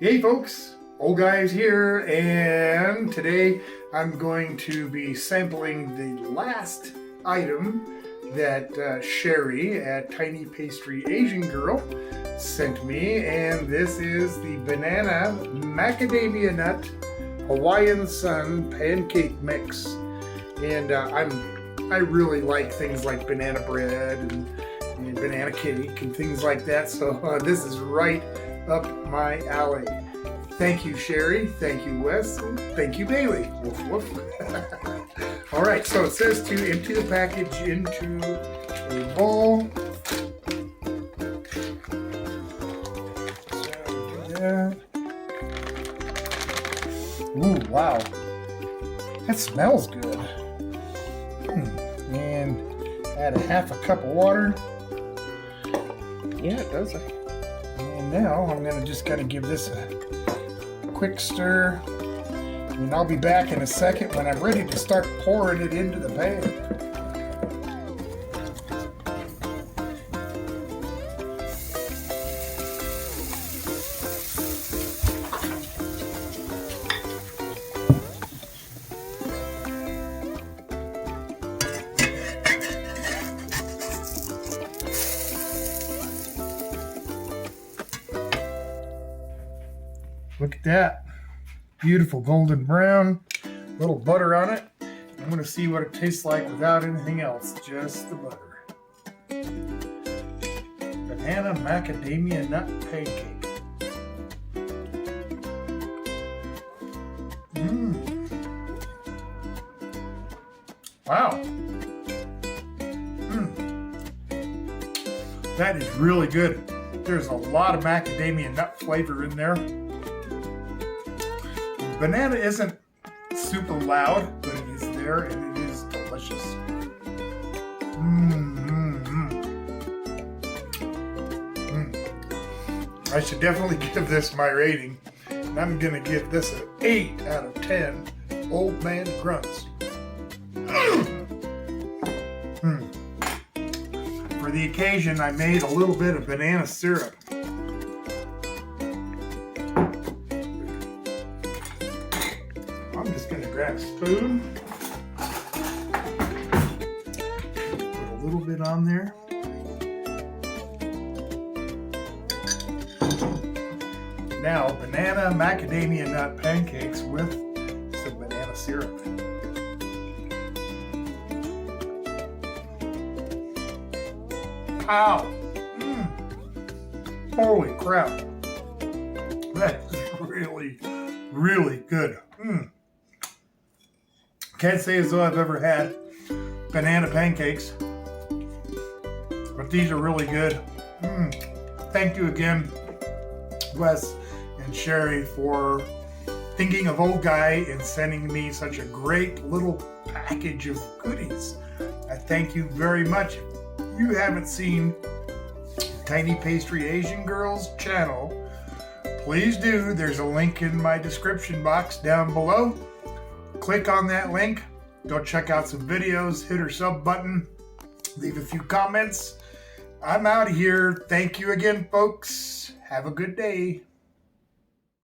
Hey folks, Old Guy's here, and today I'm going to be sampling the last item that Sherry at TinyAsianPastryGirl sent me, and this is the banana macadamia nut Hawaiian Sun pancake mix. And I really like things like banana bread and banana cake and things like that, so this is right up my alley. Thank you, Sherry. Thank you, Wes. And thank you, Bailey. Woof, woof. All right, so it says to empty the package into a bowl. So do that. Ooh, wow. That smells good. And add a half a cup of water. Yeah, it does. And now I'm going to just kind of give this a quick stir. And I'll be back in a second when I'm ready to start pouring it into the pan. Look at that. Beautiful golden brown. Little butter on it. I'm going to see what it tastes like without anything else. Just the butter. Banana macadamia nut pancake. Wow. That is really good. There's a lot of macadamia nut flavor in there. Banana isn't super loud, but it is there and it is delicious. I should definitely give this my rating. And I'm going to give this an 8 out of 10 old man grunts. For the occasion, I made a little bit of banana syrup. I'm just going to grab a spoon, put a little bit on there. Now, banana macadamia nut pancakes with some banana syrup. Wow! Holy crap! That is really, really good. Can't say as though I've ever had banana pancakes, but these are really good. Thank you again, Wes and Sherry, for thinking of Old Guy and sending me such a great little package of goodies. I thank you very much. If you haven't seen Tiny Pastry Asian Girl's channel, please do. There's a link in my description box down below. Click on that link, go check out some videos, hit her sub button, leave a few comments. I'm out of here. Thank you again, folks. Have a good day.